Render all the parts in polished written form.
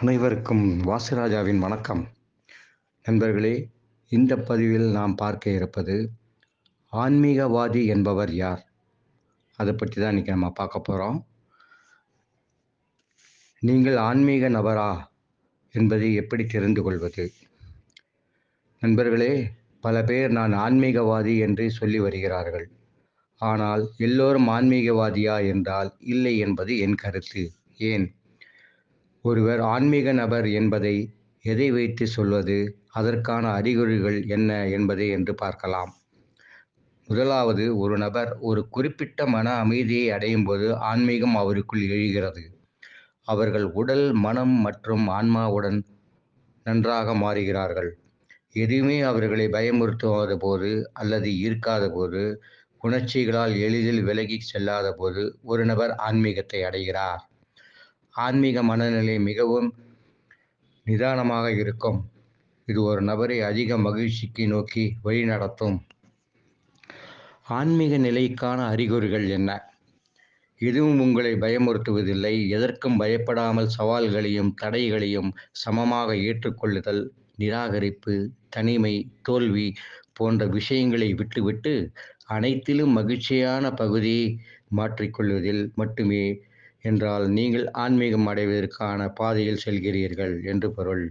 அனைவருக்கும் வாசிராஜாவின் வணக்கம். நண்பர்களே, இந்த பதிவில் நாம் பார்க்க இருப்பது ஆன்மீகவாதி என்பவர் யார்? அதை பற்றி தான் இன்றைக்கி நம்ம பார்க்க போகிறோம். நீங்கள் ஆன்மீக நபரா என்பதை எப்படி தெரிந்து கொள்வது? நண்பர்களே, பல பேர் நான் ஆன்மீகவாதி என்று சொல்லி வருகிறார்கள். ஆனால் எல்லோரும் ஆன்மீகவாதியா என்றால் இல்லை என்பது என் கருத்து. ஏன்? ஒருவர் ஆன்மீக நபர் என்பதை எதை வைத்து சொல்வது? அதற்கான அறிகுறிகள் என்ன என்பதை என்று பார்க்கலாம். முதலாவது, ஒரு நபர் ஒரு குறிப்பிட்ட மன அமைதியை அடையும் போது ஆன்மீகம் அவருக்குள் எழுகிறது. அவர்கள் உடல், மனம் மற்றும் ஆன்மாவுடன் நன்றாக மாறுகிறார்கள். எதுவுமே அவர்களை பயமுறுத்தாத போது அல்லது ஈர்க்காத போது, உணர்ச்சிகளால் எளிதில் விலகி செல்லாத போது ஒரு நபர் ஆன்மீகத்தை அடைகிறார். ஆன்மீக மனநிலை மிகவும் நிதானமாக இருக்கும். இது ஒரு நபரை அதிக மகிழ்ச்சிக்கு நோக்கி வழிநடத்தும். ஆன்மீக நிலைக்கான அறிகுறிகள் என்ன? எதுவும் உங்களை பயமுறுத்துவதில்லை. எதற்கும் பயப்படாமல் சவால்களையும் தடைகளையும் சமமாக ஏற்றுக்கொள்ளுதல், நிராகரிப்பு, தனிமை, தோல்வி போன்ற விஷயங்களை விட்டுவிட்டு அனைத்திலும் மகிழ்ச்சியான பகுதியை மாற்றிக்கொள்வதில் மட்டுமே என்றால் நீங்கள் ஆன்மீகம் அடைவதற்கான பாதையில் செல்கிறீர்கள் என்று பொருள்.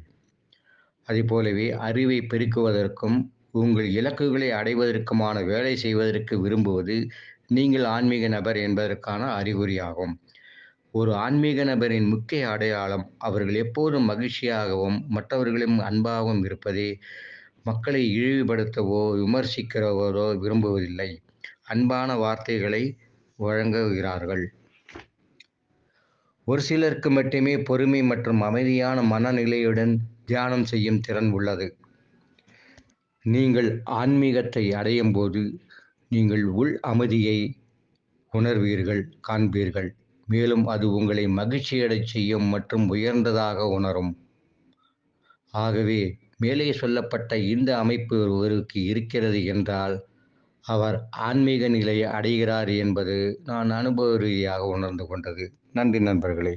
அதுபோலவே அறிவை பெருக்குவதற்கும் உங்கள் இலக்குகளை அடைவதற்குமான வேலை செய்வதற்கு விரும்புவது நீங்கள் ஆன்மீக நபர் என்பதற்கான அறிகுறியாகும். ஒரு ஆன்மீக நபரின் முக்கிய அடையாளம் அவர்கள் எப்போதும் மகிழ்ச்சியாகவும் மற்றவர்களும் அன்பாகவும் இருப்பதே. மக்களை இழிவுபடுத்தவோ விமர்சிக்கிறவரோ விரும்புவதில்லை. அன்பான வார்த்தைகளை வழங்குகிறார்கள். ஒரு சிலருக்கு மட்டுமே பொறுமை மற்றும் அமைதியான மனநிலையுடன் தியானம் செய்யும் திறன் உள்ளது. நீங்கள் ஆன்மீகத்தை அடையும் போது நீங்கள் உள் அமைதியை உணர்வீர்கள், காண்பீர்கள். மேலும் அது உங்களை மகிழ்ச்சியடைச் செய்யும் மற்றும் உயர்ந்ததாக உணரும். ஆகவே மேலே சொல்லப்பட்ட இந்த அமைப்பு ஒருவருக்கு இருக்கிறது என்றால் அவர் ஆன்மீக நிலையை அடைகிறார் என்பது நான் அனுபவ ரீதியாக உணர்ந்து கொண்டது. நன்றி நண்பர்களே.